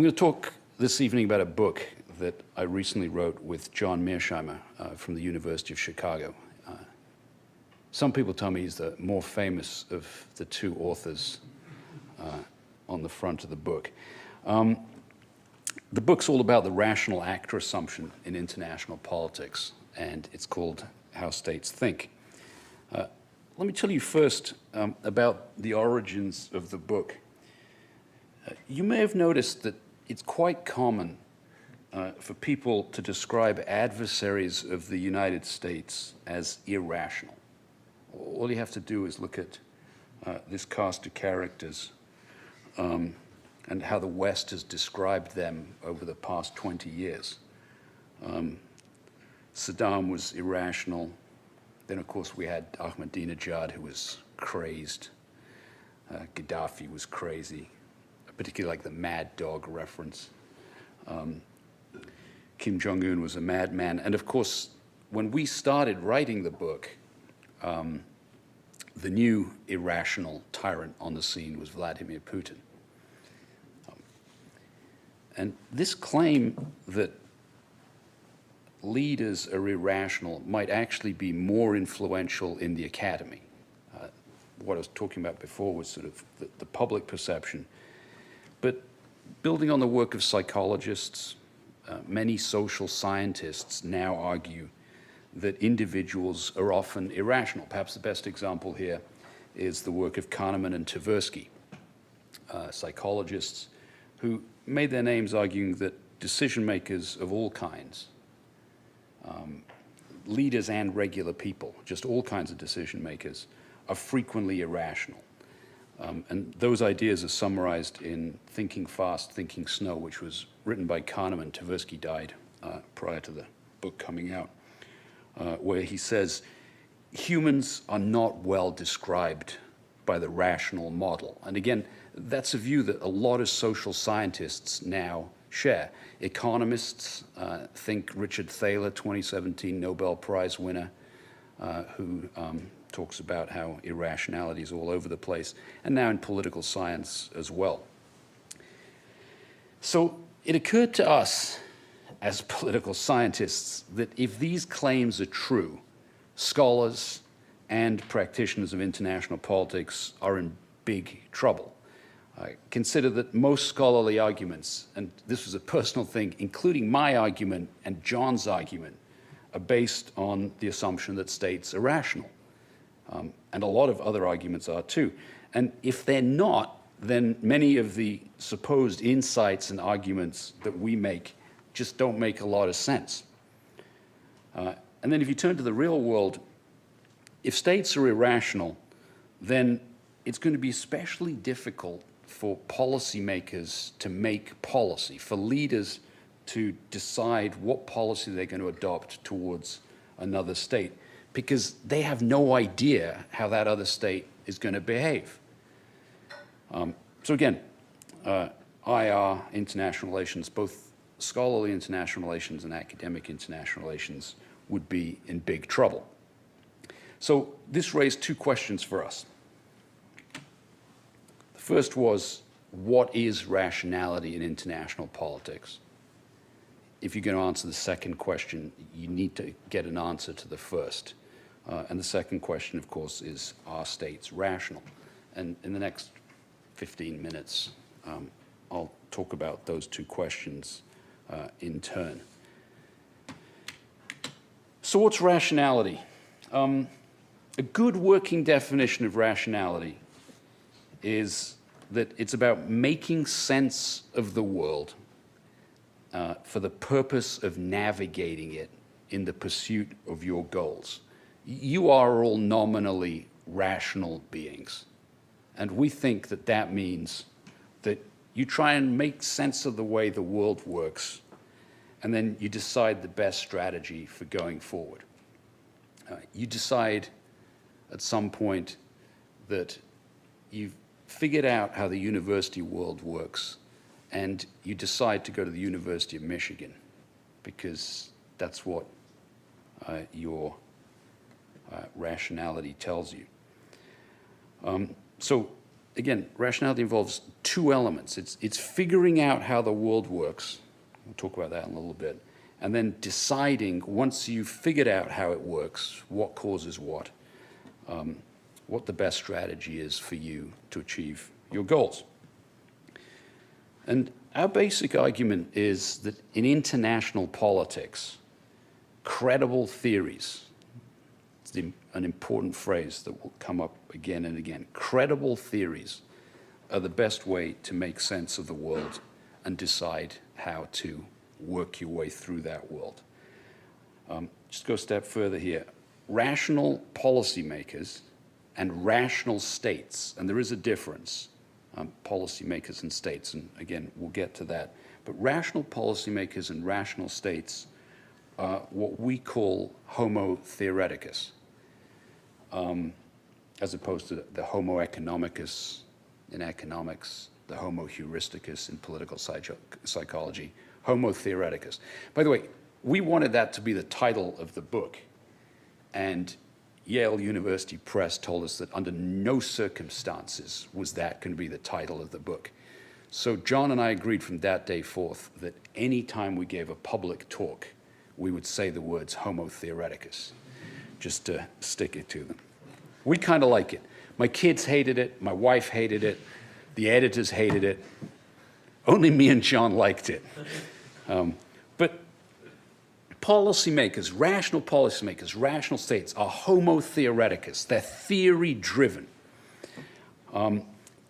I'm going to talk this evening about a book that I recently wrote with John Mearsheimer from the University of Chicago. Some people tell me he's the more famous of the two authors on the front of the book. The book's all about the rational actor assumption in international politics, and it's called How States Think. Let me tell you first about the origins of the book. You may have noticed that it's quite common for people to describe adversaries of the United States as irrational. All you have to do is look at this cast of characters and how the West has described them over the past 20 years. Saddam was irrational. Then, of course, we had Ahmadinejad, who was crazed. Gaddafi was crazy. I particularly like the Mad Dog reference. Kim Jong-un was a madman. And, of course, when we started writing the book, the new irrational tyrant on the scene was Vladimir Putin. And this claim that leaders are irrational might actually be more influential in the academy. What I was talking about before was sort of the public perception. But building on the work of psychologists, many social scientists now argue that individuals are often irrational. Perhaps the best example here is the work of Kahneman and Tversky, psychologists who made their names arguing that decision makers of all kinds, leaders and regular people, just all kinds of decision makers, are frequently irrational. And those ideas are summarized in Thinking Fast, Thinking Slow, which was written by Kahneman. Tversky died prior to the book coming out, where he says, humans are not well described by the rational model. And again, that's a view that a lot of social scientists now share. Economists think Richard Thaler, 2017 Nobel Prize winner, who talks about how irrationality is all over the place, and now in political science as well. So it occurred to us as political scientists that if these claims are true, scholars and practitioners of international politics are in big trouble. Consider that most scholarly arguments, and this was a personal thing, including my argument and John's argument, are based on the assumption that states are rational. And a lot of other arguments are too. And if they're not, then many of the supposed insights and arguments that we make just don't make a lot of sense. And then if you turn to the real world, if states are irrational, then it's going to be especially difficult for policymakers to make policy, for leaders to decide what policy they're going to adopt towards another state, because they have no idea how that other state is going to behave. So again, IR, international relations, both scholarly international relations and academic international relations would be in big trouble. So this raised two questions for us. The first was, what is rationality in international politics? If you're going to answer the second question, you need to get an answer to the first. And the second question, of course, is, are states rational? And in the next 15 minutes, I'll talk about those two questions in turn. So what's rationality? A good working definition of rationality is that it's about making sense of the world for the purpose of navigating it in the pursuit of your goals. You are all nominally rational beings, and we think that that means that you try and make sense of the way the world works, and then you decide the best strategy for going forward. You decide at some point that you've figured out how the university world works, and you decide to go to the University of Michigan because that's what your rationality tells you. So again, rationality involves two elements. It's figuring out how the world works. We'll talk about that in a little bit. And then deciding, once you've figured out how it works, what causes what the best strategy is for you to achieve your goals. And our basic argument is that in international politics, credible theories, it's an important phrase that will come up again and again, credible theories are the best way to make sense of the world and decide how to work your way through that world. Just go a step further here. Rational policymakers and rational states, and there is a difference, policymakers and states, and again, we'll get to that. But rational policymakers and rational states are what we call homo theoreticus, as opposed to the homo economicus in economics, the homo heuristicus in political psychology, homo theoreticus. By the way, we wanted that to be the title of the book, and Yale University Press told us that under no circumstances was that going to be the title of the book. So John and I agreed from that day forth that any time we gave a public talk, we would say the words homo theoreticus, just to stick it to them. We kind of like it. My kids hated it, my wife hated it, the editors hated it. Only me and John liked it. But policymakers, rational states are homo theoreticus. They're theory-driven.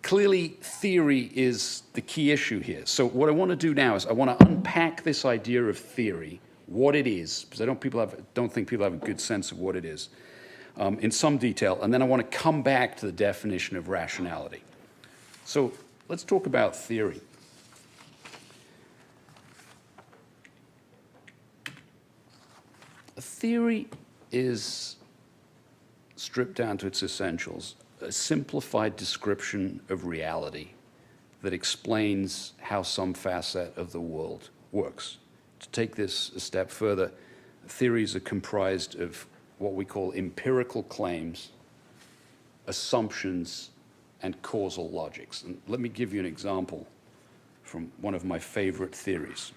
Clearly, theory is the key issue here. So what I want to do now is I want to unpack this idea of theory, what it is, because I don't think people have a good sense of what it is, in some detail, and then I want to come back to the definition of rationality. So let's talk about theory. A theory is, stripped down to its essentials, a simplified description of reality that explains how some facet of the world works. To take this a step further, theories are comprised of what we call empirical claims, assumptions, and causal logics. And let me give you an example from one of my favorite theories,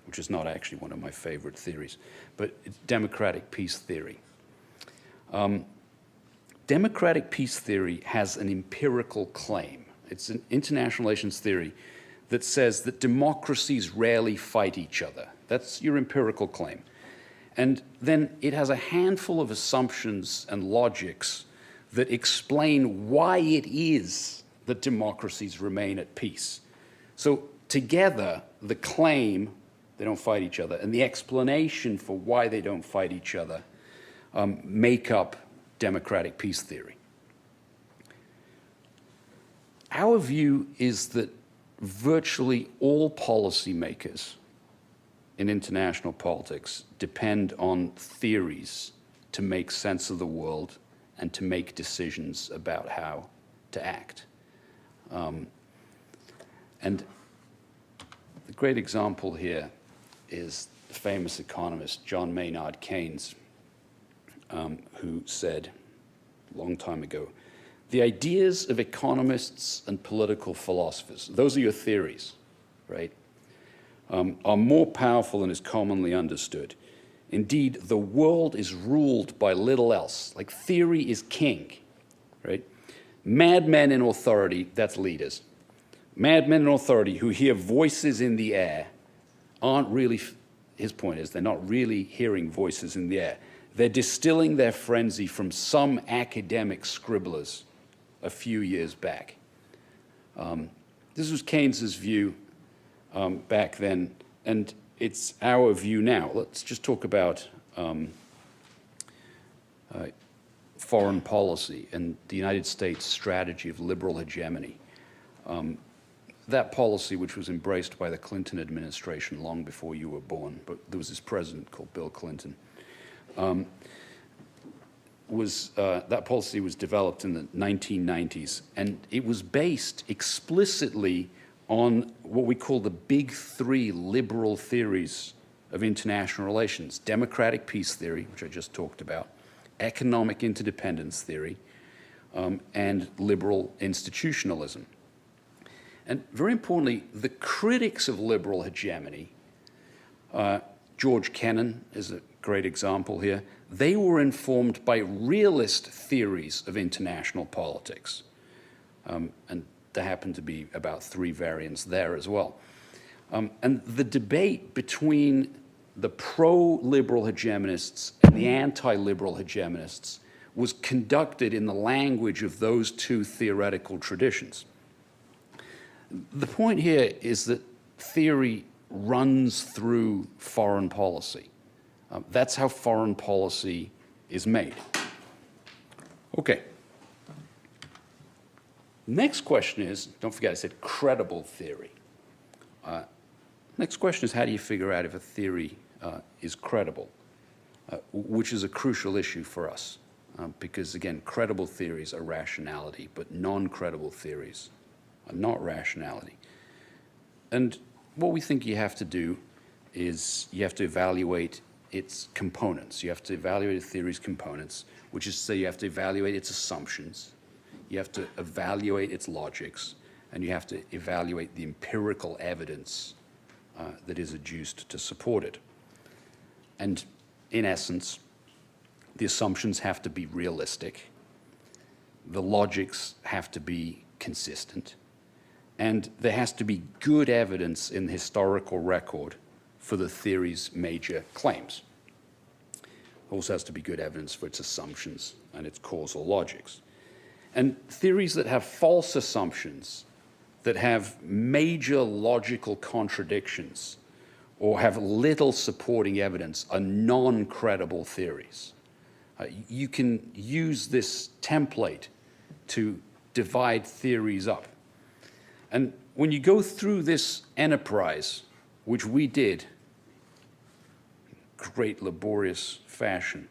which is not actually one of my favorite theories, but it's democratic peace theory. Democratic peace theory has an empirical claim. It's an international relations theory that says that democracies rarely fight each other. That's your empirical claim. And then it has a handful of assumptions and logics that explain why it is that democracies remain at peace. So together, the claim they don't fight each other and the explanation for why they don't fight each other make up democratic peace theory. Our view is that virtually all policymakers in international politics depend on theories to make sense of the world and to make decisions about how to act. And the great example here is the famous economist John Maynard Keynes, who said a long time ago, the ideas of economists and political philosophers, those are your theories, right, are more powerful than is commonly understood. Indeed, the world is ruled by little else. Like theory is king, right? Madmen in authority, that's leaders. Madmen in authority who hear voices in the air aren't really, his point is, they're not really hearing voices in the air. They're distilling their frenzy from some academic scribblers a few years back. This was Keynes's view back then, and it's our view now. Let's just talk about foreign policy and the United States strategy of liberal hegemony. That policy, which was embraced by the Clinton administration long before you were born, but there was this president called Bill Clinton, that policy was developed in the 1990s, and it was based explicitly on what we call the big three liberal theories of international relations: democratic peace theory, which I just talked about, economic interdependence theory, and liberal institutionalism. And very importantly, the critics of liberal hegemony, George Kennan is a great example here, they were informed by realist theories of international politics. And there happen to be about 3 variants there as well. And the debate between the pro-liberal hegemonists and the anti-liberal hegemonists was conducted in the language of those 2 theoretical traditions. The point here is that theory runs through foreign policy. That's how foreign policy is made. Okay. Next question is, don't forget I said credible theory. Next question is, how do you figure out if a theory is credible? Which is a crucial issue for us. Because again, credible theories are rationality, but non-credible theories are not rationality. And what we think you have to do is you have to evaluate its components. You have to evaluate a theory's components, which is to say you have to evaluate its assumptions, you have to evaluate its logics, and you have to evaluate the empirical evidence that is adduced to support it. And in essence, the assumptions have to be realistic, the logics have to be consistent, and there has to be good evidence in the historical record for the theory's major claims. There also has to be good evidence for its assumptions and its causal logics. And theories that have false assumptions, that have major logical contradictions, or have little supporting evidence are non-credible theories. You can use this template to divide theories up. And when you go through this enterprise, which we did in great laborious fashion,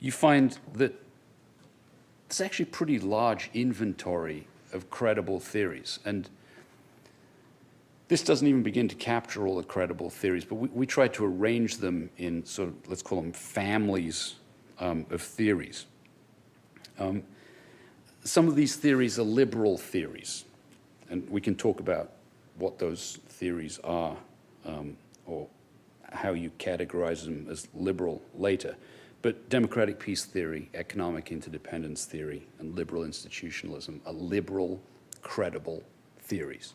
you find that it's actually a pretty large inventory of credible theories. And this doesn't even begin to capture all the credible theories, but we try to arrange them in sort of, let's call them families of theories. Some of these theories are liberal theories, and we can talk about what those theories are or how you categorize them as liberal later. But democratic peace theory, economic interdependence theory, and liberal institutionalism are liberal, credible theories.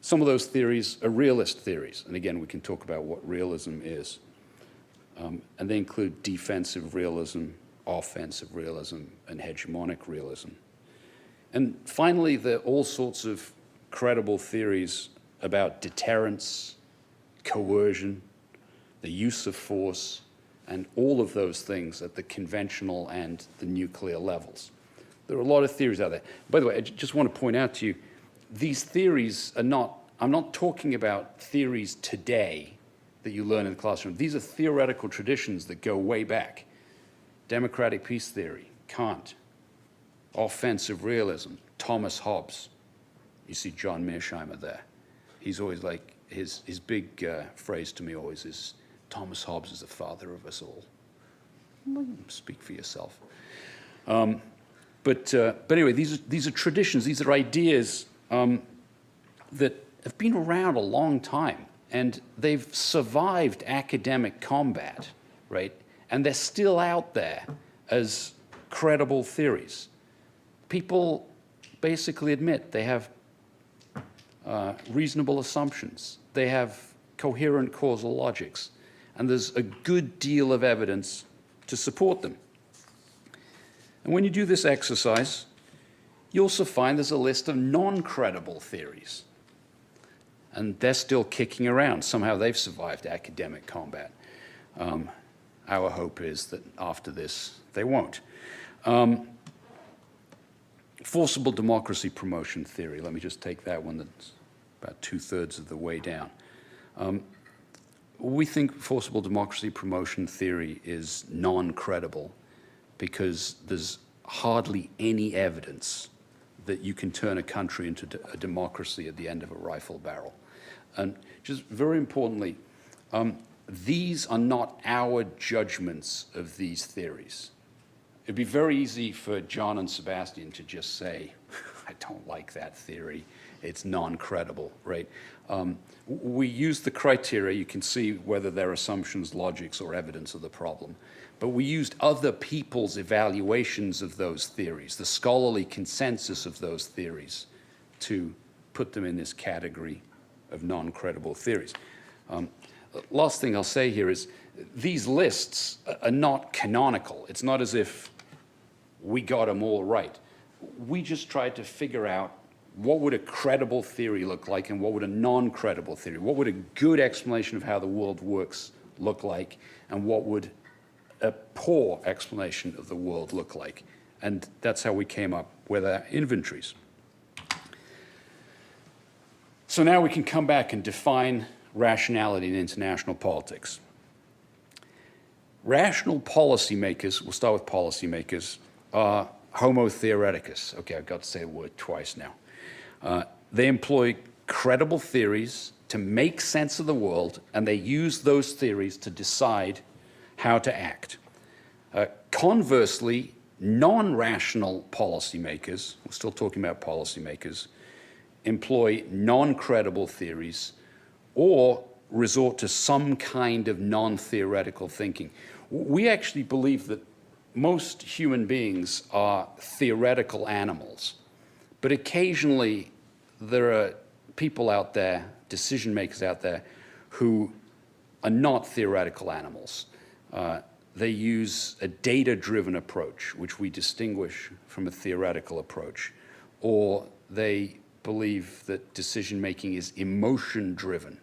Some of those theories are realist theories, and again, we can talk about what realism is. And they include defensive realism, offensive realism, and hegemonic realism. And finally, there are all sorts of credible theories about deterrence, coercion, the use of force, and all of those things at the conventional and the nuclear levels. There are a lot of theories out there. By the way, I just want to point out to you, these theories are not, I'm not talking about theories today that you learn in the classroom. These are theoretical traditions that go way back. Democratic peace theory, Kant. Offensive realism, Thomas Hobbes. You see John Mearsheimer there. He's always like, his big phrase to me always is, Thomas Hobbes is the father of us all. Speak for yourself. But anyway, these are traditions, these are ideas that have been around a long time, and they've survived academic combat, right? And they're still out there as credible theories. People basically admit they have reasonable assumptions. They have coherent causal logics. And there's a good deal of evidence to support them. And when you do this exercise, you also find there's a list of non-credible theories. And they're still kicking around. Somehow they've survived academic combat. Our hope is that after this, they won't. Forcible democracy promotion theory. Let me just take that one that's about 2/3 of the way down. We think forcible democracy promotion theory is non-credible because there's hardly any evidence that you can turn a country into a democracy at the end of a rifle barrel. And just very importantly, these are not our judgments of these theories. it'd be very easy for John and Sebastian to just say, I don't like that theory. It's non-credible, right? We use the criteria. You can see whether they're assumptions, logics, or evidence of the problem. But we used other people's evaluations of those theories, the scholarly consensus of those theories, to put them in this category of non-credible theories. Last thing I'll say here is these lists are not canonical. It's not as if we got them all right. We just tried to figure out what would a credible theory look like and what would a non-credible theory, what would a good explanation of how the world works look like, and what would a poor explanation of the world look like. And that's how we came up with our inventories. So now we can come back and define rationality in international politics. Rational policymakers, we'll start with policymakers, are homo theoreticus. Okay, I've got to say the word twice now. They employ credible theories to make sense of the world, and they use those theories to decide how to act. Conversely, non-rational policymakers, we're still talking about policymakers, employ non-credible theories or resort to some kind of non-theoretical thinking. We actually believe that most human beings are theoretical animals, but occasionally there are people out there, decision makers out there, who are not theoretical animals. They use a data-driven approach, which we distinguish from a theoretical approach, or they believe that decision-making is emotion-driven.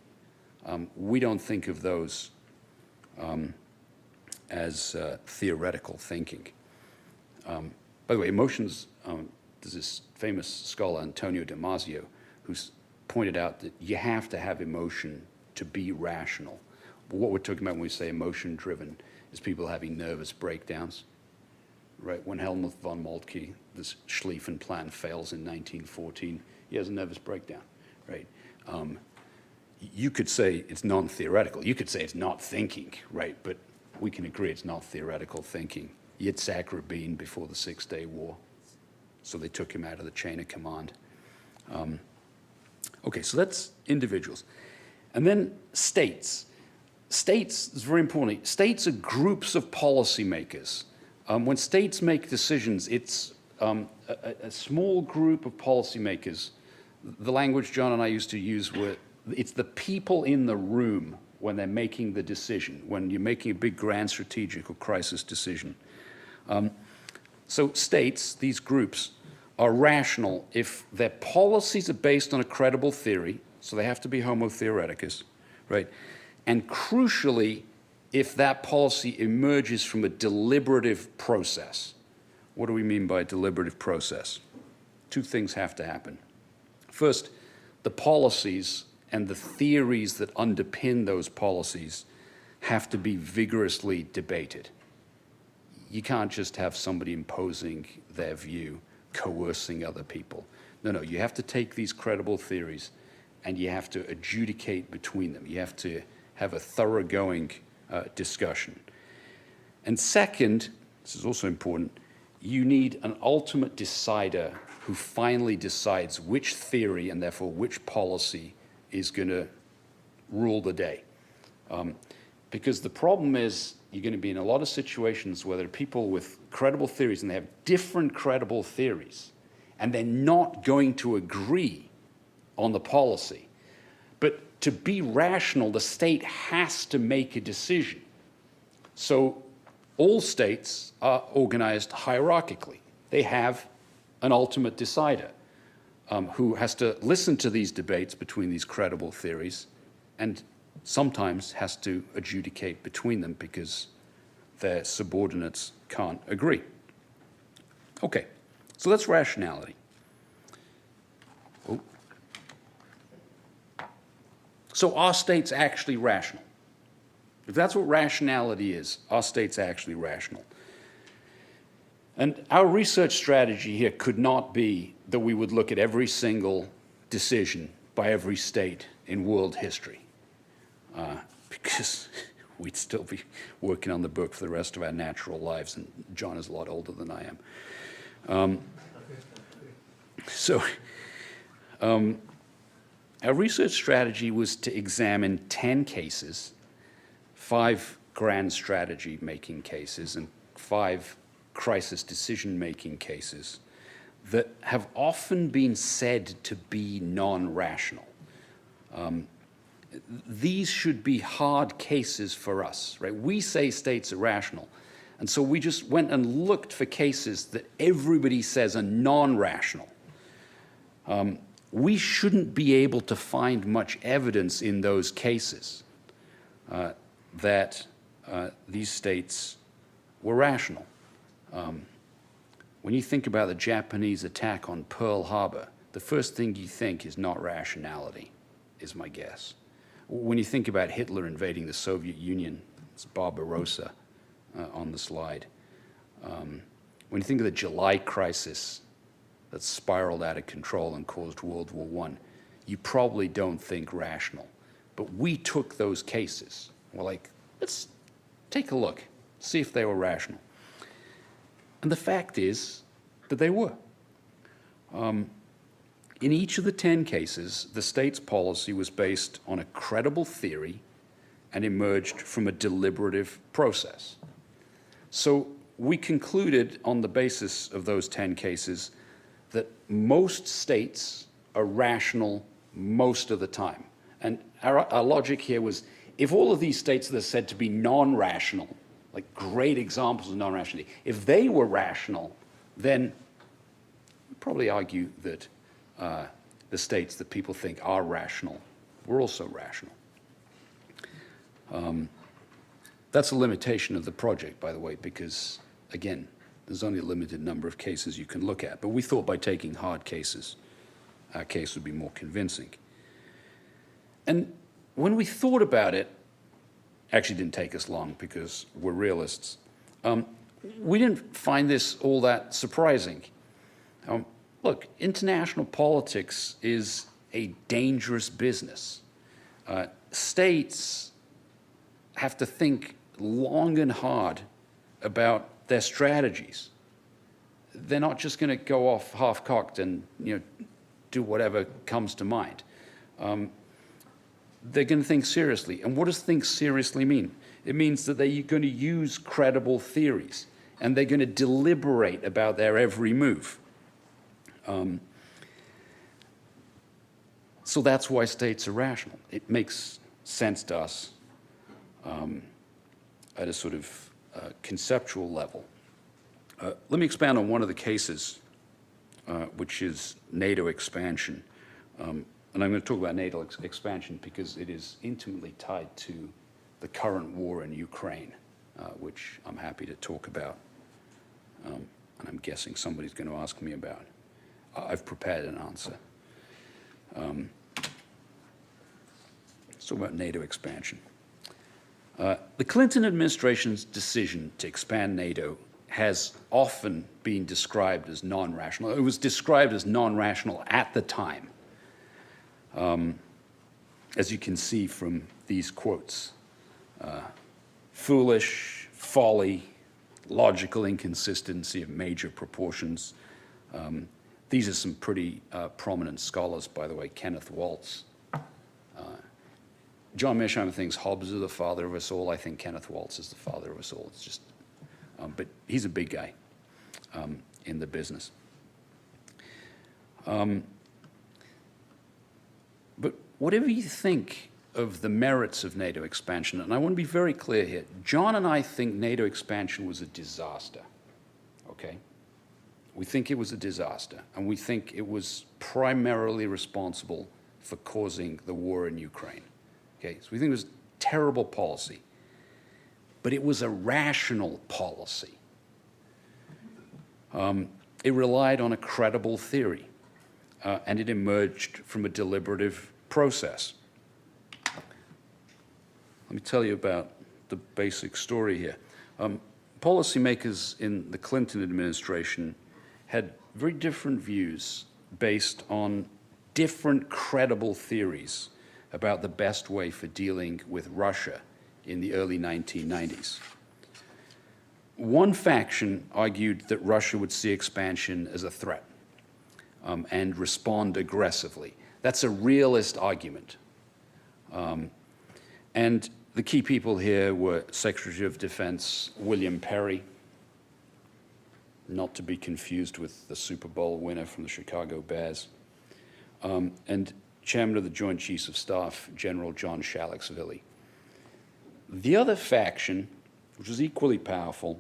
We don't think of those as theoretical thinking. By the way, emotions, there's this famous scholar, Antonio Damasio, who's pointed out that you have to have emotion to be rational. But what we're talking about when we say emotion-driven is people having nervous breakdowns, right? When Helmut von Moltke, this Schlieffen plan fails in 1914, he has a nervous breakdown, right? You could say it's non-theoretical. You could say it's not thinking, right? But we can agree it's not theoretical thinking. Yitzhak Rabin before the Six-Day War. So they took him out of the chain of command. Okay, so that's individuals. And then states. States is very important. States are groups of policymakers. When states make decisions, it's a small group of policymakers. The language John and I used to use were, it's the people in the room when they're making the decision, when you're making a big grand strategic or crisis decision. So states, these groups, are rational if their policies are based on a credible theory, so they have to be homo theoreticus, right? And crucially, if that policy emerges from a deliberative process. What do we mean by deliberative process? Two things have to happen. First, the policies and the theories that underpin those policies have to be vigorously debated. You can't just have somebody imposing their view, coercing other people. No, you have to take these credible theories and you have to adjudicate between them. You have to have a thoroughgoing discussion. And second, this is also important, you need an ultimate decider who finally decides which theory and therefore which policy is going to rule the day. Because the problem is you're going to be in a lot of situations where there are people with credible theories and they have different credible theories and they're not going to agree on the policy. But to be rational, the state has to make a decision. So all states are organized hierarchically. They have an ultimate decider who has to listen to these debates between these credible theories and sometimes has to adjudicate between them because their subordinates can't agree. Okay, so that's rationality. Oh. So are states actually rational? If that's what rationality is, are states actually rational? And our research strategy here could not be that we would look at every single decision by every state in world history, because we'd still be working on the book for the rest of our natural lives, and John is a lot older than I am. Our research strategy was to examine 10 cases, 5 grand strategy making cases, and 5 crisis decision making cases that have often been said to be non-rational. These should be hard cases for us, right? We say states are rational, and so we just went and looked for cases that everybody says are non-rational. We shouldn't be able to find much evidence in those cases that these states were rational. When you think about the Japanese attack on Pearl Harbor, the first thing you think is not rationality, is my guess. When you think about Hitler invading the Soviet Union, it's Barbarossa on the slide. When you think of the July crisis that spiraled out of control and caused World War I, you probably don't think rational. But we took those cases. We're like, let's take a look, see if they were rational. And the fact is that they were. In each of the 10 cases, the state's policy was based on a credible theory and emerged from a deliberative process. So we concluded on the basis of those 10 cases that most states are rational most of the time. And our logic here was, if all of these states that are said to be non-rational, like great examples of non-rationality, if they were rational, then we'd probably argue that the states that people think are rational were also rational. That's a limitation of the project, by the way, because, again, there's only a limited number of cases you can look at. But we thought by taking hard cases, our case would be more convincing. And when we thought about it, actually didn't take us long because we're realists, we didn't find this all that surprising. Look, international politics is a dangerous business. States have to think long and hard about their strategies. They're not just going to go off half-cocked and do whatever comes to mind. They're going to think seriously. And what does think seriously mean? It means that they're going to use credible theories, and they're going to deliberate about their every move. So that's why states are rational. It makes sense to us at a sort of conceptual level. Let me expand on one of the cases, which is NATO expansion. And I'm going to talk about NATO expansion because it is intimately tied to the current war in Ukraine, which I'm happy to talk about. And I'm guessing somebody's going to ask me about. I've prepared an answer. Let's talk about NATO expansion. The Clinton administration's decision to expand NATO has often been described as non-rational. It was described as non-rational at the time, as you can see from these quotes. Foolish, folly, logical inconsistency of major proportions. These are some pretty prominent scholars, by the way. Kenneth Waltz. John Mearsheimer thinks Hobbes is the father of us all. I think Kenneth Waltz is the father of us all. It's just, but he's a big guy in the business. But whatever you think of the merits of NATO expansion, and I want to be very clear here, John and I think NATO expansion was a disaster, okay? We think it was a disaster, and we think it was primarily responsible for causing the war in Ukraine. Okay, so we think it was terrible policy, but it was a rational policy. It relied on a credible theory, and it emerged from a deliberative process. Let me tell you about the basic story here. Policymakers in the Clinton administration had very different views based on different credible theories about the best way for dealing with Russia in the early 1990s. One faction argued that Russia would see expansion as a threat and respond aggressively. That's a realist argument. And the key people here were Secretary of Defense William Perry, not to be confused with the Super Bowl winner from the Chicago Bears, and Chairman of the Joint Chiefs of Staff, General John Shalexvili. The other faction, which was equally powerful,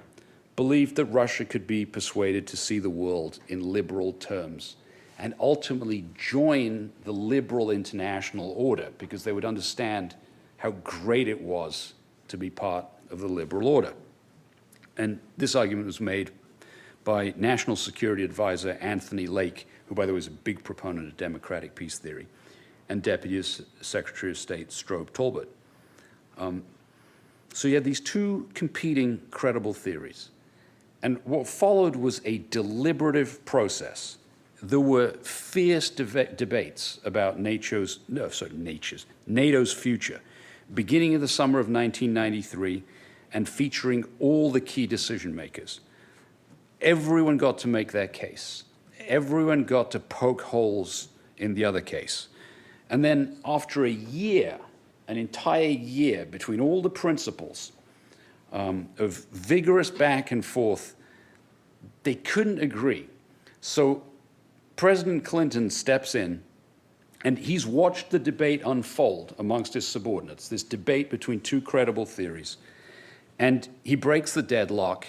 believed that Russia could be persuaded to see the world in liberal terms and ultimately join the liberal international order because they would understand how great it was to be part of the liberal order. And this argument was made by National Security Advisor Anthony Lake, who, by the way, is a big proponent of democratic peace theory, and Deputy Secretary of State Strobe Talbot. So you had these two competing credible theories. And what followed was a deliberative process. There were fierce debates about NATO's future, beginning in the summer of 1993 and featuring all the key decision makers. Everyone got to make their case. Everyone got to poke holes in the other case. And then after a year, an entire year between all the principals of vigorous back and forth, they couldn't agree. So President Clinton steps in, and he's watched the debate unfold amongst his subordinates, this debate between two credible theories. And he breaks the deadlock,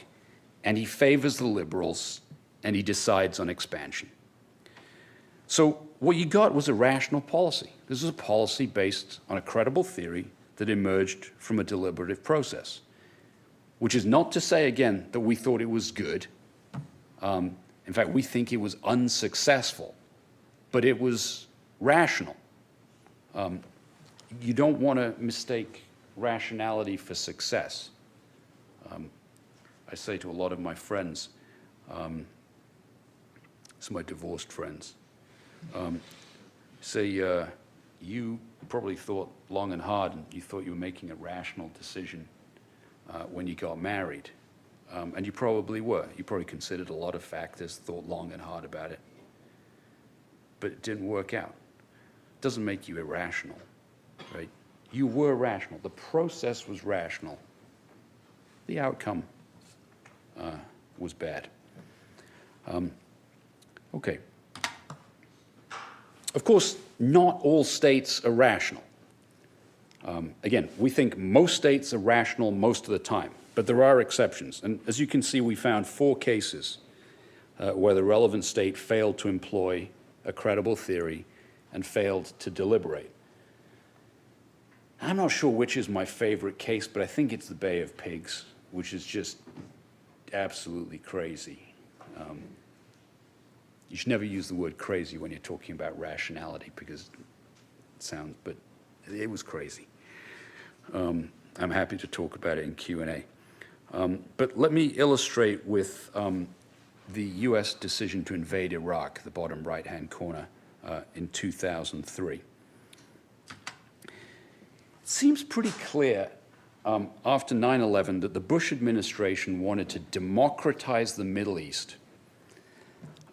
and he favors the liberals, and he decides on expansion. So what you got was a rational policy. This was a policy based on a credible theory that emerged from a deliberative process, which is not to say, again, that we thought it was good. In fact, we think it was unsuccessful, but it was rational. You don't want to mistake rationality for success. I say to a lot of my friends, some of my divorced friends, say, you probably thought long and hard and you thought you were making a rational decision when you got married. And you probably were. You probably considered a lot of factors, thought long and hard about it. But it didn't work out. It doesn't make you irrational, right? You were rational. The process was rational. The outcome was bad. Okay. Of course, not all states are rational. Again, we think most states are rational most of the time, but there are exceptions. And as you can see, we found 4 cases where the relevant state failed to employ a credible theory and failed to deliberate. I'm not sure which is my favorite case, but I think it's the Bay of Pigs, which is just absolutely crazy. You should never use the word crazy when you're talking about rationality because it sounds, but it was crazy. I'm happy to talk about it in Q&A. But let me illustrate with the US decision to invade Iraq, the bottom right-hand corner, in 2003. It seems pretty clear after 9/11 that the Bush administration wanted to democratize the Middle East,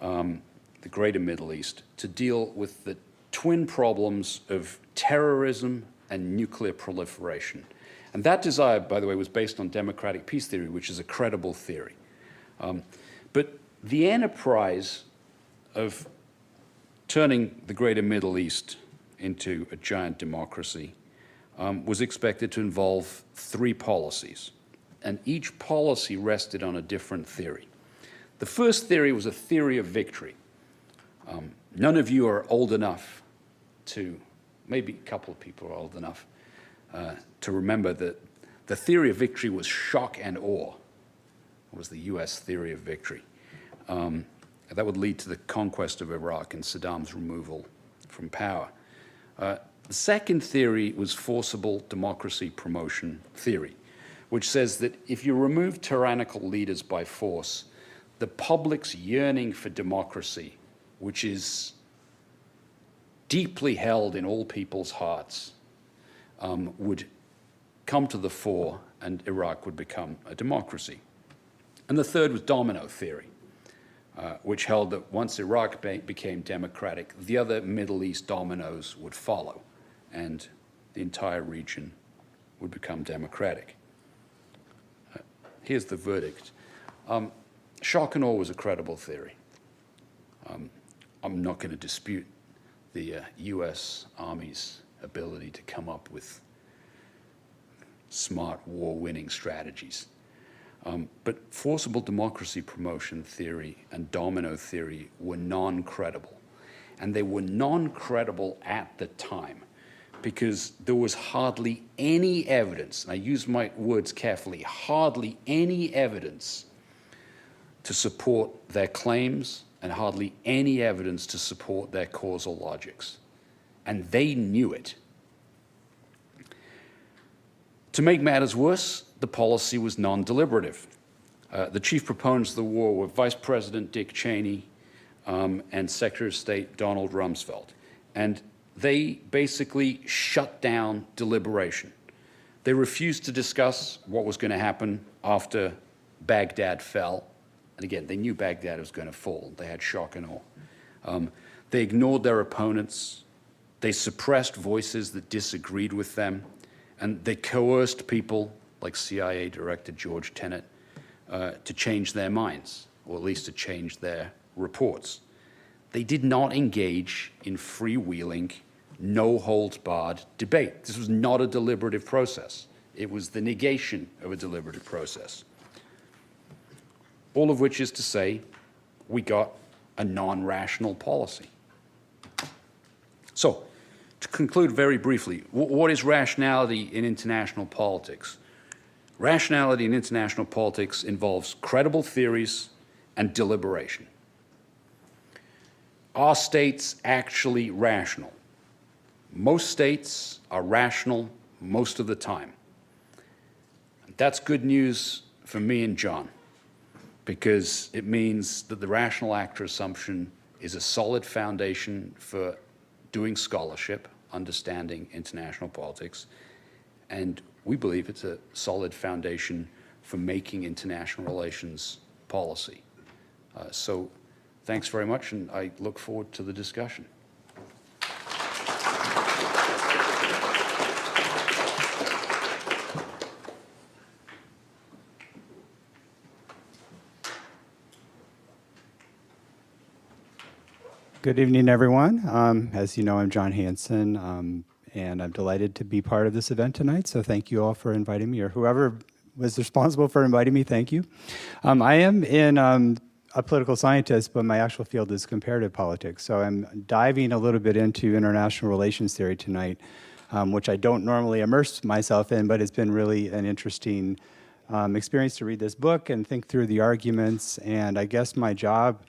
the greater Middle East, to deal with the twin problems of terrorism and nuclear proliferation. And that desire, by the way, was based on democratic peace theory, which is a credible theory. But the enterprise of turning the greater Middle East into a giant democracy was expected to involve 3 policies. And each policy rested on a different theory. The first theory was a theory of victory. None of you are old enough to, maybe a couple of people are old enough, to remember that the theory of victory was shock and awe. It was the US theory of victory. That would lead to the conquest of Iraq and Saddam's removal from power. The second theory was forcible democracy promotion theory, which says that if you remove tyrannical leaders by force, the public's yearning for democracy, which is deeply held in all people's hearts, would come to the fore and Iraq would become a democracy. And the third was domino theory, which held that once Iraq became democratic, the other Middle East dominoes would follow, and the entire region would become democratic. Here's the verdict. Shock and awe was a credible theory. I'm not going to dispute the US Army's ability to come up with smart war-winning strategies. But forcible democracy promotion theory and domino theory were non-credible. And they were non-credible at the time because there was hardly any evidence, and I use my words carefully, hardly any evidence to support their claims and hardly any evidence to support their causal logics. And they knew it. To make matters worse, the policy was non-deliberative. The chief proponents of the war were Vice President Dick Cheney and Secretary of State Donald Rumsfeld. And they basically shut down deliberation. They refused to discuss what was going to happen after Baghdad fell. And again, they knew Baghdad was going to fall. They had shock and awe. They ignored their opponents. They suppressed voices that disagreed with them. And they coerced people like CIA Director George Tenet to change their minds, or at least to change their reports. They did not engage in freewheeling, no-holds-barred debate. This was not a deliberative process. It was the negation of a deliberative process. All of which is to say, we got a non-rational policy. So, to conclude very briefly, what is rationality in international politics? Rationality in international politics involves credible theories and deliberation. Are states actually rational? Most states are rational most of the time. That's good news for me and John, because it means that the rational actor assumption is a solid foundation for doing scholarship, understanding international politics, and we believe it's a solid foundation for making international relations policy. So thanks very much, and I look forward to the discussion. Good evening, everyone. As you know, I'm John Hanson, and I'm delighted to be part of this event tonight, so thank you all for inviting me, or whoever was responsible for inviting me, thank you. I am a political scientist, but my actual field is comparative politics, so I'm diving a little bit into international relations theory tonight, which I don't normally immerse myself in, but it's been really an interesting experience to read this book and think through the arguments, and I guess my job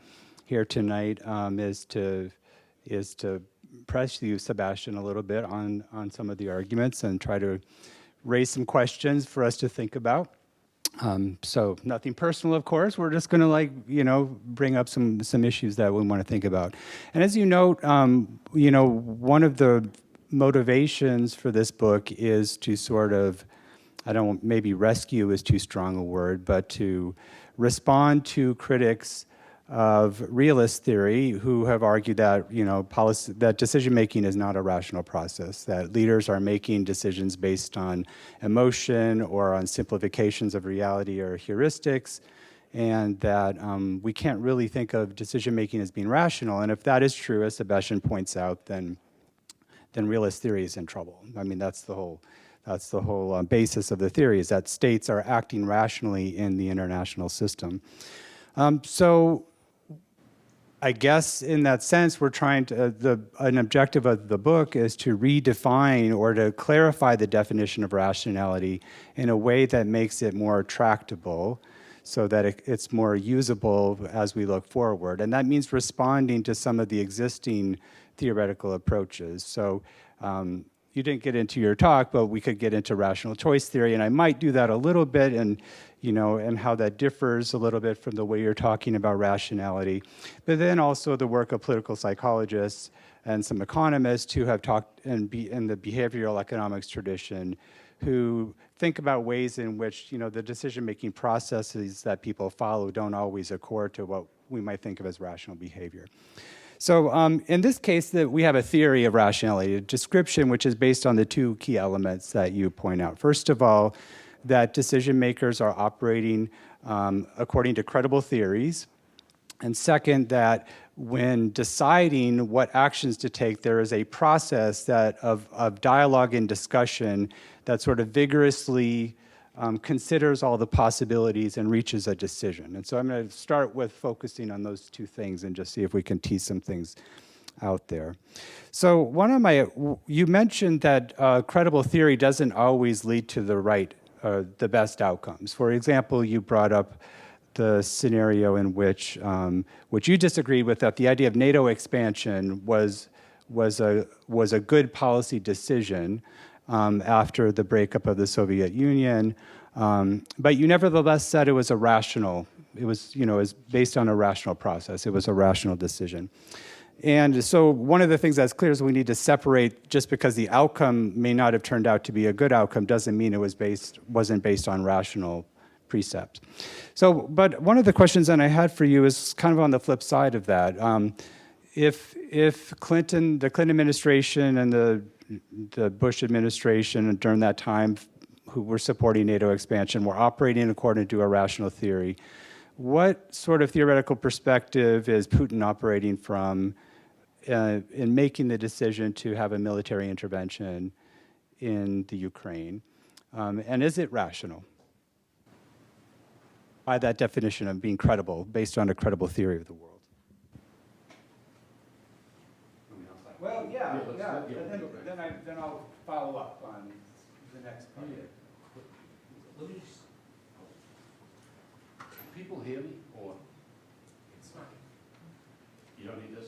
here tonight is to press you, Sebastian, a little bit on some of the arguments and try to raise some questions for us to think about. So nothing personal, of course. We're just going to bring up some issues that we want to think about. And as you note, one of the motivations for this book is to sort of, maybe rescue is too strong a word, but to respond to critics of realist theory who have argued that that decision making is not a rational process, that leaders are making decisions based on emotion or on simplifications of reality or heuristics, and that we can't really think of decision making as being rational. And if that is true, as Sebastian points out, then realist theory is in trouble. I mean, that's the whole basis of the theory, is that states are acting rationally in the international system. So I guess in that sense, we're trying to, an objective of the book is to redefine or to clarify the definition of rationality in a way that makes it more tractable so that it's more usable as we look forward. And that means responding to some of the existing theoretical approaches. So you didn't get into your talk, but we could get into rational choice theory, and I might do that a little bit, and how that differs a little bit from the way you're talking about rationality. But then also the work of political psychologists and some economists who have talked in the behavioral economics tradition, who think about ways in which, the decision-making processes that people follow don't always accord to what we might think of as rational behavior. So in this case, we have a theory of rationality, a description which is based on the two key elements that you point out. First of all, that decision makers are operating according to credible theories. And second, that when deciding what actions to take, there is a process of dialogue and discussion that sort of vigorously considers all the possibilities and reaches a decision. And so I'm going to start with focusing on those two things and just see if we can tease some things out there. So you mentioned that credible theory doesn't always lead to the best outcomes. For example, you brought up the scenario in which you disagreed with, that the idea of NATO expansion was a good policy decision after the breakup of the Soviet Union, but you nevertheless said it was it was based on a rational process. It was a rational decision. And so one of the things that's clear is we need to separate, just because the outcome may not have turned out to be a good outcome doesn't mean it wasn't based on rational precepts. So, but one of the questions that I had for you is kind of on the flip side of that. If the Clinton administration and the Bush administration during that time, who were supporting NATO expansion, were operating according to a rational theory, what sort of theoretical perspective is Putin operating from in making the decision to have a military intervention in the Ukraine? And is it rational? By that definition of being credible, based on a credible theory of the world. Well, yeah. Then I'll follow up on the next part. Let me just. Can people hear me, or It's fine. you don't need this?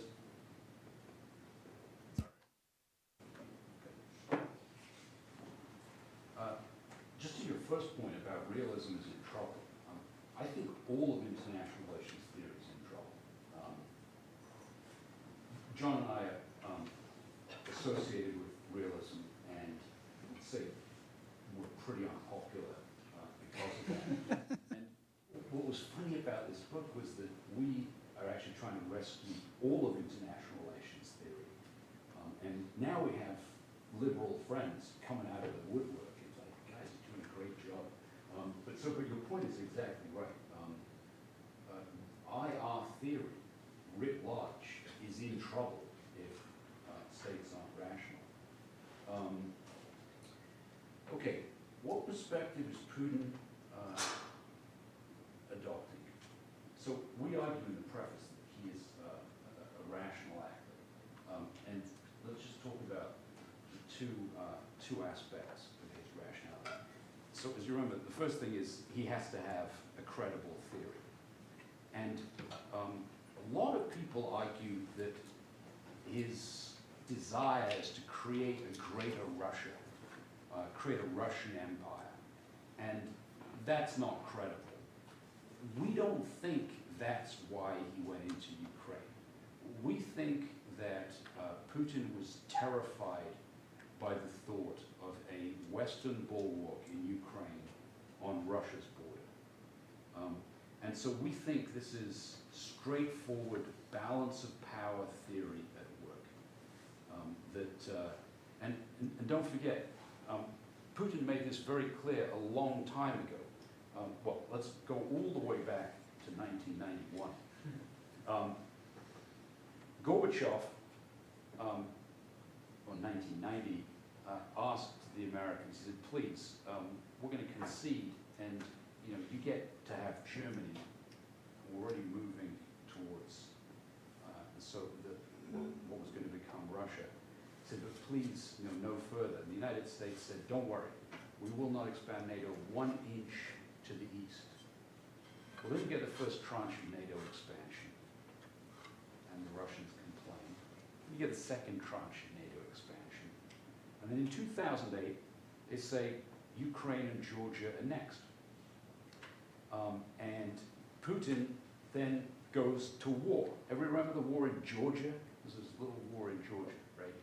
Just to your first point about realism is in trouble. I think all of international relations theory is in trouble. John and I are associated with realism, and I'd say we're pretty unpopular because of that. And what was funny about this book was that we are actually trying to rescue all of international relations theory. And now we have liberal friends coming out of the woodwork. It's like, guys, you're doing a great job. But your point is exactly right. IR theory, writ large, is in trouble if states aren't rational. Okay, what perspective is Putin adopting? So we argue in the preface that he is a rational actor. And let's just talk about the two aspects of his rationality. So as you remember, the first thing is he has to have a credible theory. And a lot of people argue that his desire is to create a greater Russia, create a Russian empire. And that's not credible. We don't think that's why he went into Ukraine. We think that Putin was terrified by the thought of a Western bulwark in Ukraine on Russia's border. And so we think this is straightforward balance of power theory at work. And don't forget, Putin made this very clear a long time ago. Well, let's go all the way back to 1991. Gorbachev, in 1990, asked the Americans, he said, please, we're going to concede, and you get to have Germany already moving towards what was going to become Russia. He said, but please, no further. And the United States said, don't worry, we will not expand NATO 1 inch to the east. Well, then you get the first tranche of NATO expansion, and the Russians complain. You get the second tranche of NATO expansion. And then in 2008, they say Ukraine and Georgia are next. And Putin then goes to war. Everybody remember the war in Georgia? There's this little war in Georgia, right?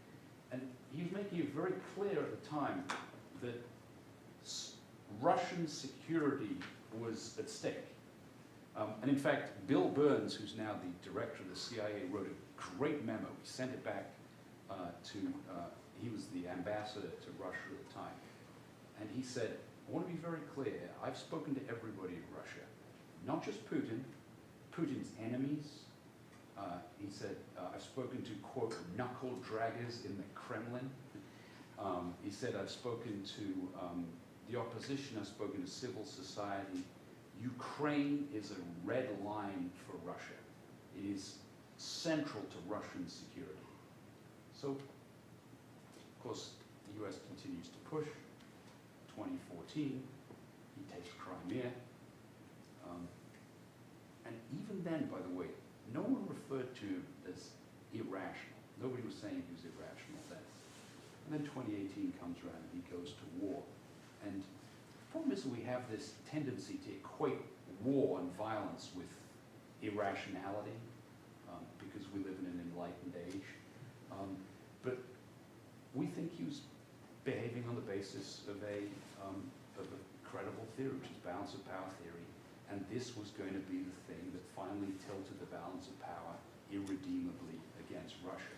And he was making it very clear at the time that Russian security was at stake. And in fact, Bill Burns, who's now the director of the CIA, wrote a great memo. He sent it back he was the ambassador to Russia at the time. And he said, I want to be very clear, I've spoken to everybody in Russia, not just Putin, Putin's enemies. He said, I've spoken to, quote, knuckle draggers in the Kremlin. He said, I've spoken to the opposition, I've spoken to civil society. Ukraine is a red line for Russia. It is central to Russian security. So, of course, the US continues to push. 2014, he takes Crimea. And even then, by the way, no one referred to him as irrational. Nobody was saying he was irrational then. And then 2018 comes around and he goes to war. And the problem is we have this tendency to equate war and violence with irrationality because we live in an enlightened age. But we think he was behaving on the basis of a credible theory, which is balance of power theory. And this was going to be the thing that finally tilted the balance of power irredeemably against Russia.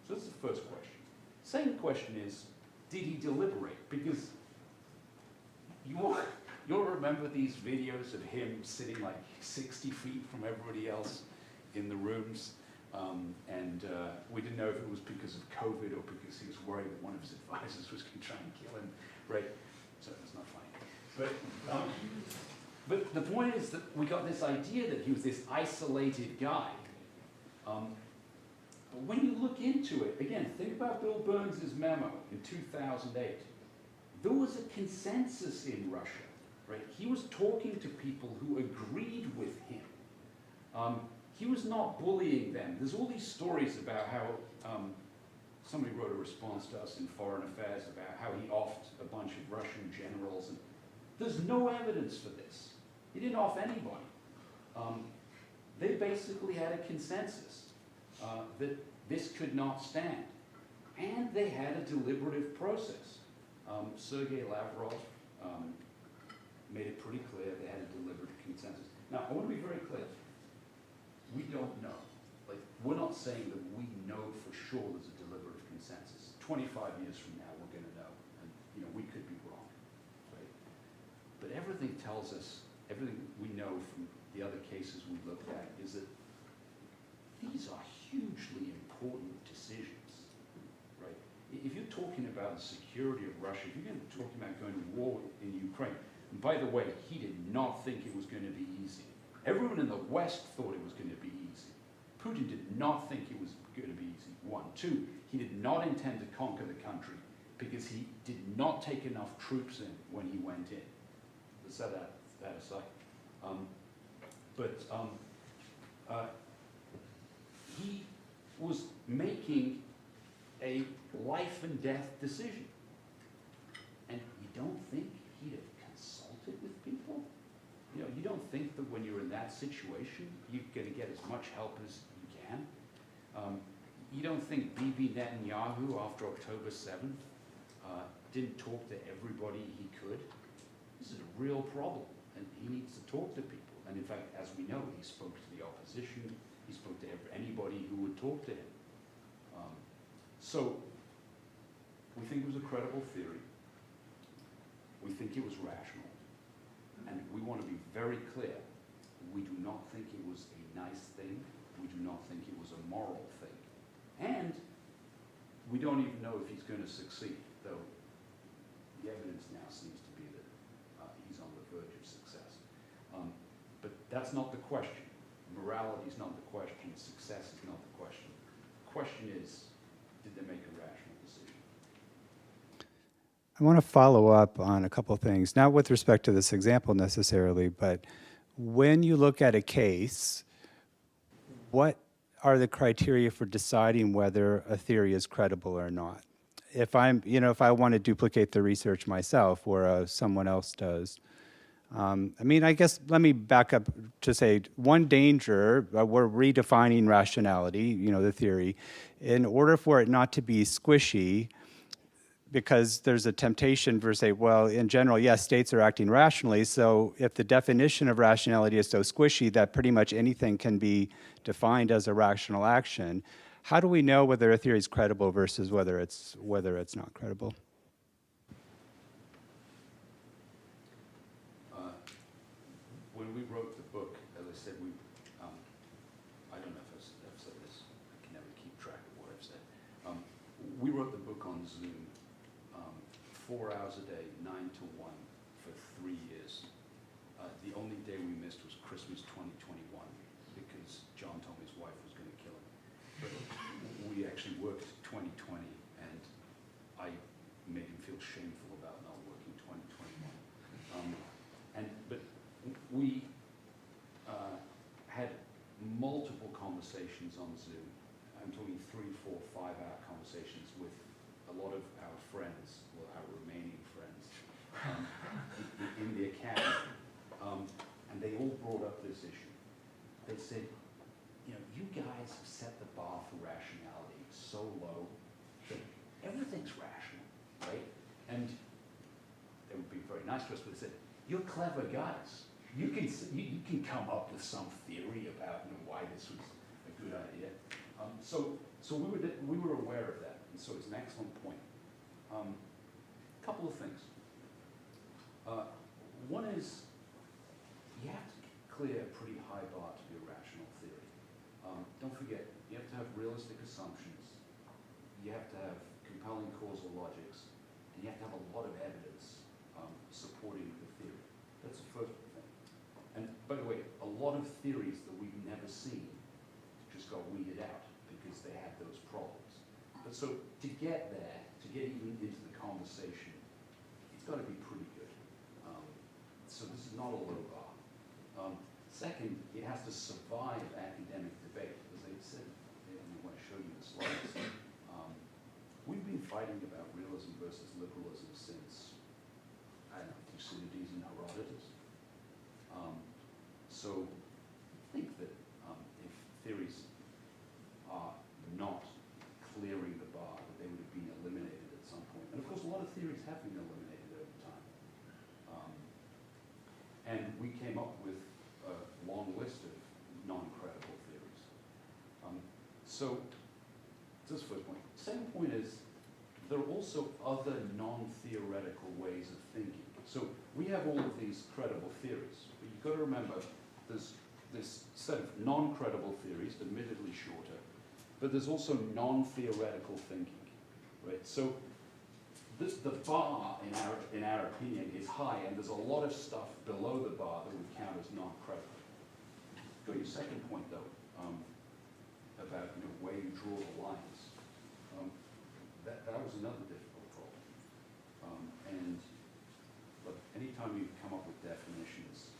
So that's the first question. Second question is, did he deliberate? Because you'll remember these videos of him sitting like 60 feet from everybody else in the rooms. We didn't know if it was because of COVID or because he was worried that one of his advisors was going to try and kill him, right? So that's not funny. But the point is that we got this idea that he was this isolated guy. But when you look into it, again, think about Bill Burns' memo in 2008. There was a consensus in Russia, right? He was talking to people who agreed with him. He was not bullying them. There's all these stories about how somebody wrote a response to us in Foreign Affairs about how he offed a bunch of Russian generals. And there's no evidence for this. He didn't off anybody. They basically had a consensus that this could not stand. And they had a deliberative process. Sergei Lavrov made it pretty clear they had a deliberative consensus. Now, I want to be very clear. We don't know. Like, we're not saying that we know for sure there's a deliberative consensus. 25 years from now, we're going to know. And, we could be wrong, right? But everything tells us, everything we know from the other cases we looked at is that these are hugely important decisions, right? If you're talking about the security of Russia, if you're talking about going to war in Ukraine, and by the way, he did not think it was going to be easy. Everyone in the West thought it was going to be easy. Putin did not think it was going to be easy, one. Two, he did not intend to conquer the country because he did not take enough troops in when he went in. Let's set that aside. He was making a life and death decision. And you don't think he'd have consulted with people? You don't think that when you're in that situation, you're going to get as much help as you can? You don't think Bibi Netanyahu, after October 7th, didn't talk to everybody he could? This is a real problem, and he needs to talk to people. And in fact, as we know, he spoke to the opposition, he spoke to anybody who would talk to him. So, we think it was a credible theory. We think it was rational. And we want to be very clear, we do not think it was a nice thing, we do not think it was a moral thing. And we don't even know if he's going to succeed, though the evidence now seems to be that he's on the verge of success. But that's not the question. Morality is not the question, success is not the question. The question is, did they make a rational decision? I want to follow up on a couple things, not with respect to this example necessarily, but when you look at a case, what are the criteria for deciding whether a theory is credible or not? If I want to duplicate the research myself or someone else does, I guess let me back up to say one danger, we're redefining rationality, the theory. In order for it not to be squishy, because there's a temptation for say, well, in general, yes, states are acting rationally. So if the definition of rationality is so squishy that pretty much anything can be defined as a rational action, how do we know whether a theory is credible versus whether it's not credible? When we wrote the book, as I said, I don't know if I've said this, I can never keep track of what I've said. We wrote the book on Zoom, 4 hours a day, 9 to 1 for 3 years. The only day we missed was Christmas 2021 because John told me his wife was going to kill him. But we actually worked 2020 and I made him feel shameful about not working 2021. But we had multiple conversations on Zoom. I'm talking 3, 4, 5-hour conversations with a lot of our friends, or our remaining friends, in the academy. And they all brought up this issue. They said, you guys have set the bar for rationality so low that everything's rational, right? And they would be very nice to us, but they said, you're clever guys. You can come up with some theory about why this was a good idea. So we were aware of that, and so it's an excellent point. Couple of things. One is you have to clear a pretty high bar to be a rational theory. Don't forget, you have to have realistic assumptions. You have to have compelling causal logics, and you have to have a lot of evidence supporting the theory. That's the first thing. And by the way, a lot of theories that we've never seen just got weeded out because they had those problems. But so to get there, to get even into the conversation, it's got to be pretty good. So this is not a low bar. Second, it has to survive academic debate. As I said, when I show you the slides, we've been fighting about realism versus liberalism since, I don't know, Thucydides and Herodotus. So I think that if theories are not clearing the bar, that they would have been eliminated at some point. And of course, a lot of theories have been eliminated over time. And we came up with a long list of non-credible theories. So that's the first point. Second point is there are also other non-theoretical ways of thinking. So we have all of these credible theories, but you've got to remember there's this set of non-credible theories, admittedly shorter, but there's also non-theoretical thinking, right? So the bar, in our opinion, is high, and there's a lot of stuff below the bar that would count as non-credible. Go to your second point, though, about where you draw the lines. That was another difficult problem. And look, anytime you come up with definitions,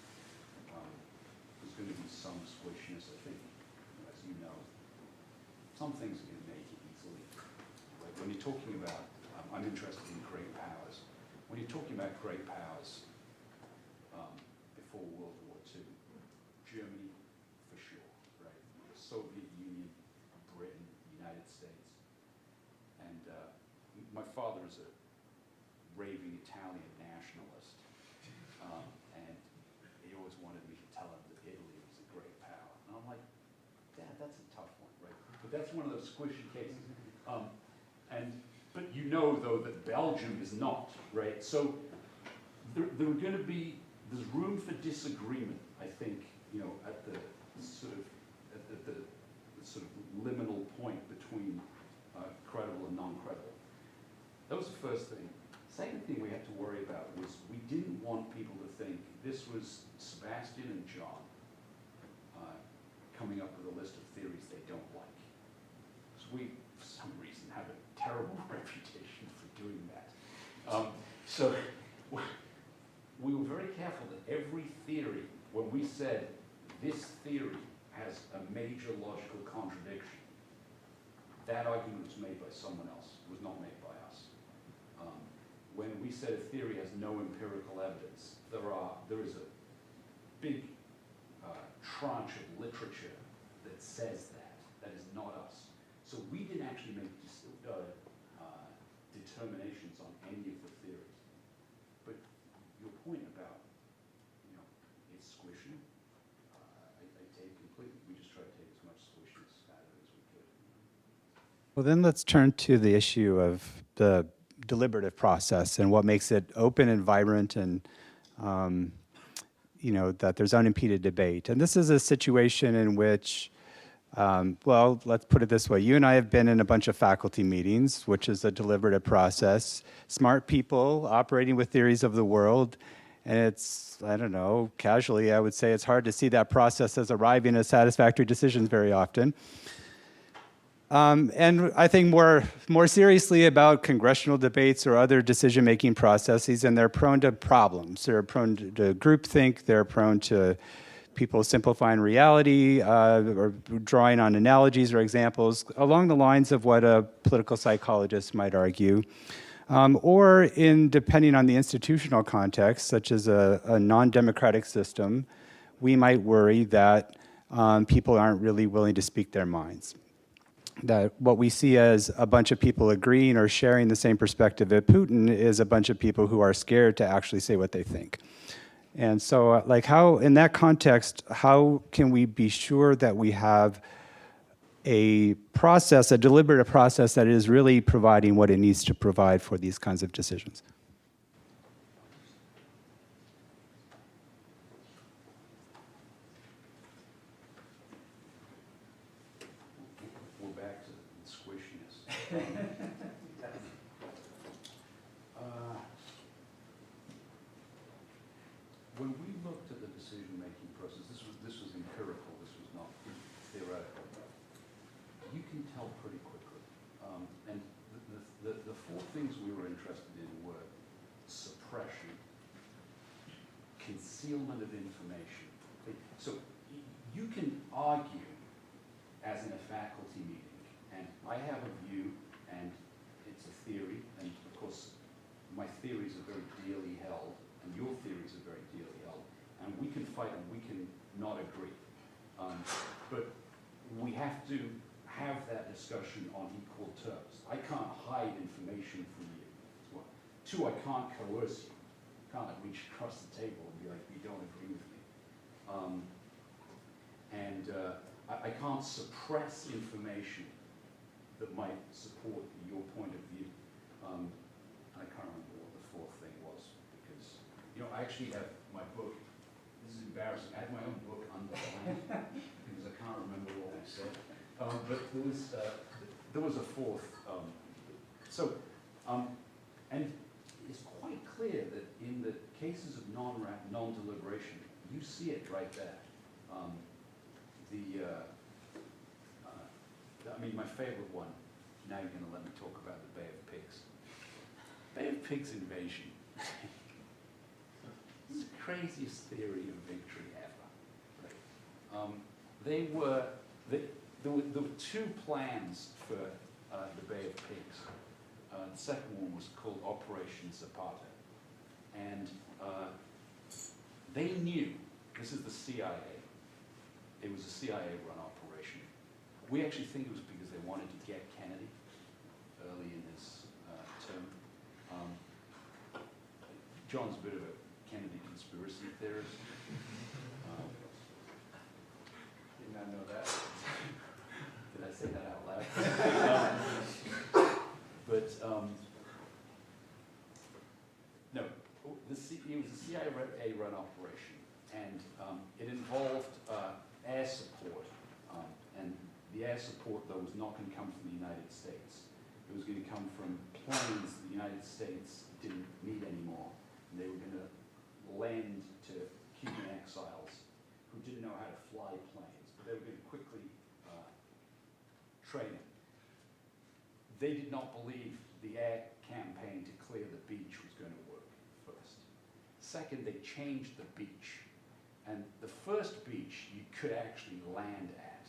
there's going to be some squishiness, I think, as you know. Some things are going to make it easily. Like when you're talking about, I'm interested in great powers. When you're talking about great powers before World War II, Germany, for sure, right? The Soviet Union, Britain, United States. And my father is a raving Italian nationalist, and he always wanted me to tell him that Italy was a great power. And I'm like, Dad, that's a tough one, right? But that's one of those squishy cases. But you know, though, that Belgium is not, right? So there are going to be, there's room for disagreement, I think, at the sort of liminal point between credible and non-credible. That was the first thing. Second thing we had to worry about was we didn't want people to think this was Sebastian and John coming up with a list of theories they don't like. So we, for some reason, have a terrible reputation for doing that. So we were very careful that every theory, when we said this theory has a major logical contradiction, that argument was made by someone else, was not made by us. When we said a theory has no empirical evidence, there is a big tranche of literature that says that. That is not us. So we didn't actually make determinations on any of the theories. But your point about, it's squishy, I take completely. We just try to take as much squishiness out of it as we could. Well, then let's turn to the issue of the deliberative process and what makes it open and vibrant and that there's unimpeded debate. And this is a situation in which, well, let's put it this way. You and I have been in a bunch of faculty meetings, which is a deliberative process. Smart people operating with theories of the world. And it's, I don't know, casually, I would say it's hard to see that process as arriving at satisfactory decisions very often. And I think more seriously about congressional debates or other decision-making processes, and they're prone to problems. They're prone to groupthink. They're prone to people simplifying reality or drawing on analogies or examples along the lines of what a political psychologist might argue. Or depending on the institutional context, such as a non-democratic system, we might worry that people aren't really willing to speak their minds. That what we see as a bunch of people agreeing or sharing the same perspective as Putin is a bunch of people who are scared to actually say what they think. And so, how, in that context, how can we be sure that we have a process, a deliberative process that is really providing what it needs to provide for these kinds of decisions? We're back to the squishiness. When we looked at the decision-making process, this was empirical, this was not theoretical. You can tell pretty quickly. And the four things we were interested in were suppression, concealment of information. So you can argue as in a faculty meeting, and I have a view, and it's a theory, and of course my theories are very dearly held, and your theories are very dearly held, and we can fight and we can not agree. But we have to have that discussion on equal terms. I can't hide information from you. That's one. Two, I can't coerce you. I can't reach across the table and be like, you don't agree with me. I can't suppress information that might support your point of view. I can't remember what the fourth thing was because, I actually have my book. This is embarrassing. I have my own book underlined because I can't remember what I said. But there was a fourth. And it's quite clear that in the cases of non-deliberation, you see it right there. My favorite one, now you're going to let me talk about the Bay of Pigs. Bay of Pigs invasion. It's the craziest theory of victory ever. Right? There were two plans for the Bay of Pigs. The second one was called Operation Zapata. And they knew, this is the CIA, it was a CIA-run operation. We actually think it was because they wanted to get Kennedy early in his term. John's a bit of a Kennedy conspiracy theorist. Did not know that. Did I say that out loud? No, it was a CIA-run operation, and it involved air support. And the air support, though, was not going to come from the United States. It was going to come from planes the United States didn't need anymore. And they were going to lend to Cuban exiles who didn't know how to fly planes, but they were going to quickly train them. They did not believe the air campaign to clear the beach was going to work first. Second, they changed the beach. And the first beach you could actually land at.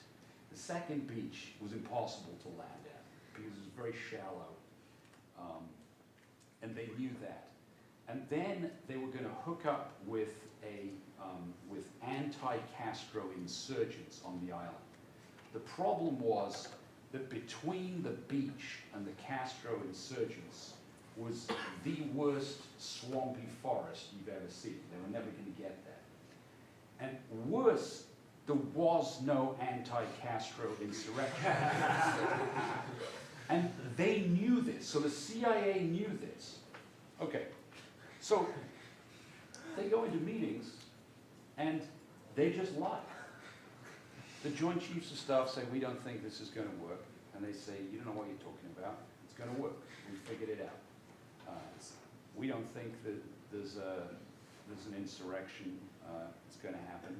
The second beach was impossible to land at because it was very shallow. And they knew that. And then they were going to hook up with anti-Castro insurgents on the island. The problem was that between the beach and the Castro insurgents was the worst swampy forest you've ever seen. They were never going to get there. And worse, there was no anti-Castro insurrection. And they knew this, so the CIA knew this. Okay, so they go into meetings and they just lie. The Joint Chiefs of Staff say, we don't think this is going to work. And they say, you don't know what you're talking about. It's going to work. We figured it out. We don't think that there's an insurrection. It's going to happen.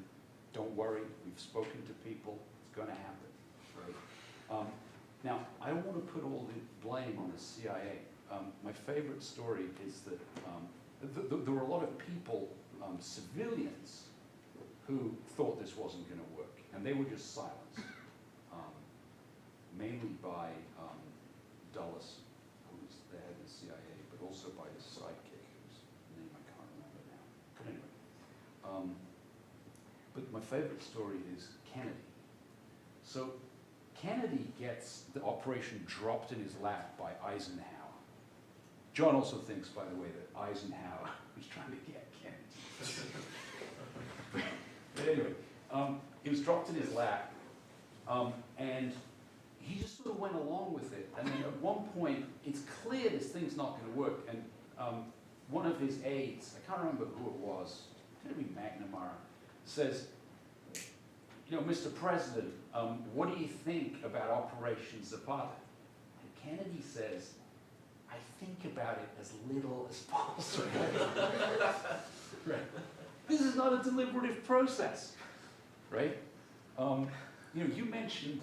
Don't worry. We've spoken to people. It's going to happen. Right? Now, I don't want to put all the blame on the CIA. My favorite story is that there were a lot of people, civilians, who thought this wasn't going to work, and they were just silenced, mainly by Dulles, who was the head of the CIA, but also by his sidekick, whose name I can't remember now. But anyway, but my favorite story is Kennedy. So Kennedy gets the operation dropped in his lap by Eisenhower. John also thinks, by the way, that Eisenhower was trying to get Kennedy. But anyway, it was dropped in his lap, and he just sort of went along with it. And then at one point, it's clear this thing's not going to work. And one of his aides, I can't remember who it was, it could be McNamara, says, you know, Mr. President, what do you think about Operation Zapata? And Kennedy says, I think about it as little as possible. Right. This is not a deliberative process, right? You know, you mentioned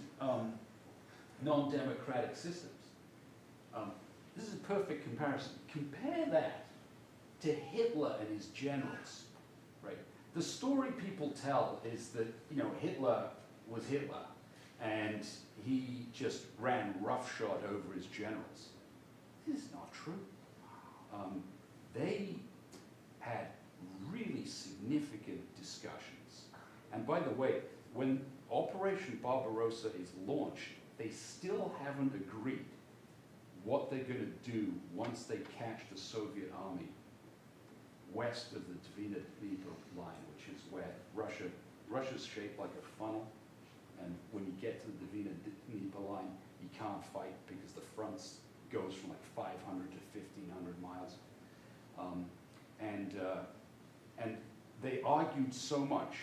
non-democratic systems. This is a perfect comparison. Compare that to Hitler and his generals, right? The story people tell is that, you know, Hitler was Hitler, and he just ran roughshod over his generals. This is not true. They had really significant discussions. And by the way, when Operation Barbarossa is launched, they still haven't agreed what they're going to do once they catch the Soviet army west of the Dvina-Dnieper line, which is where Russia's shaped like a funnel. And when you get to the Dvina-Dnieper line, you can't fight because the front goes from like 500 to 1,500 miles. And they argued so much,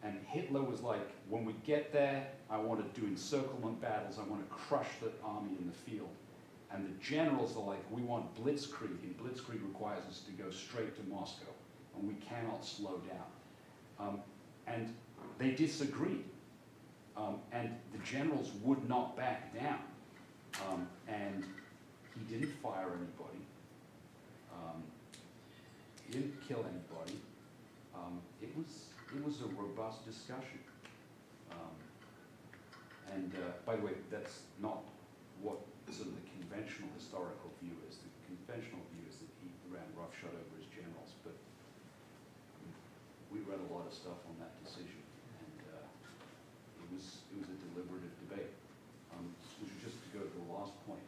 and Hitler was like, when we get there, I want to do encirclement battles, I want to crush the army in the field. And the generals are like, we want blitzkrieg, and blitzkrieg requires us to go straight to Moscow, and we cannot slow down. And they disagreed, and the generals would not back down. And he didn't fire anybody. He didn't kill anybody. It was a robust discussion. By the way, that's not what sort of the conventional historical view is. The conventional view is that he ran roughshod over his generals, but we read a lot of stuff on that decision, and it was a deliberative debate. Which is just to go to the last point.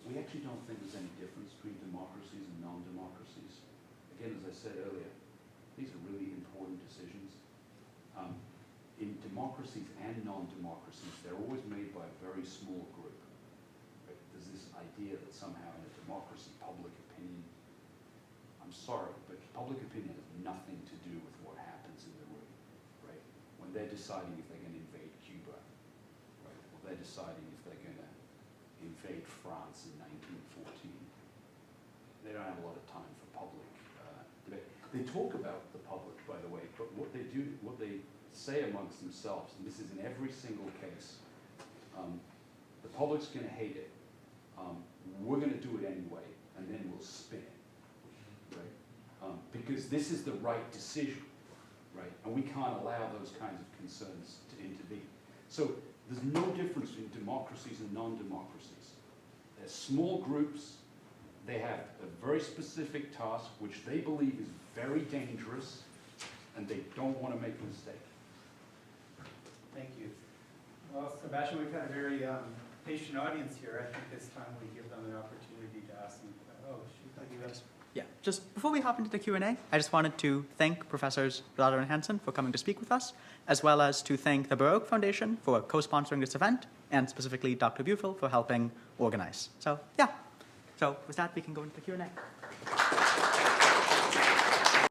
We actually don't think there's any difference between democracies and non-democracies. Again, as I said earlier, these are really important decisions. In democracies and non-democracies, they're always made by a very small group. Right? There's this idea that somehow in a democracy, public opinion, I'm sorry, but public opinion has nothing to do with what happens in the room. Right? When they're deciding if they're going to invade Cuba, right? Or they're deciding if they're going to invade France in 1914. They don't have a lot of time for public debate. They talk about the public, by the way, but what they do, what they say amongst themselves, and this is in every single case, the public's going to hate it. We're going to do it anyway, and then we'll spin it, right? Because this is the right decision, right? And we can't allow those kinds of concerns to intervene. So there's no difference between democracies and non-democracies. They're small groups. They have a very specific task, which they believe is very dangerous, and they don't want to make a mistake. Thank you. Well, Sebastian, we've had a very patient audience here, I think it's time we give them an opportunity to ask them. Oh, Yeah, just before we hop into the Q&A, I just wanted to thank Professors Rosato and Hansen for coming to speak with us, as well as to thank the Baroque Foundation for co-sponsoring this event, and specifically Dr. Bufel for helping organize. So, yeah. So with that, we can go into the Q&A.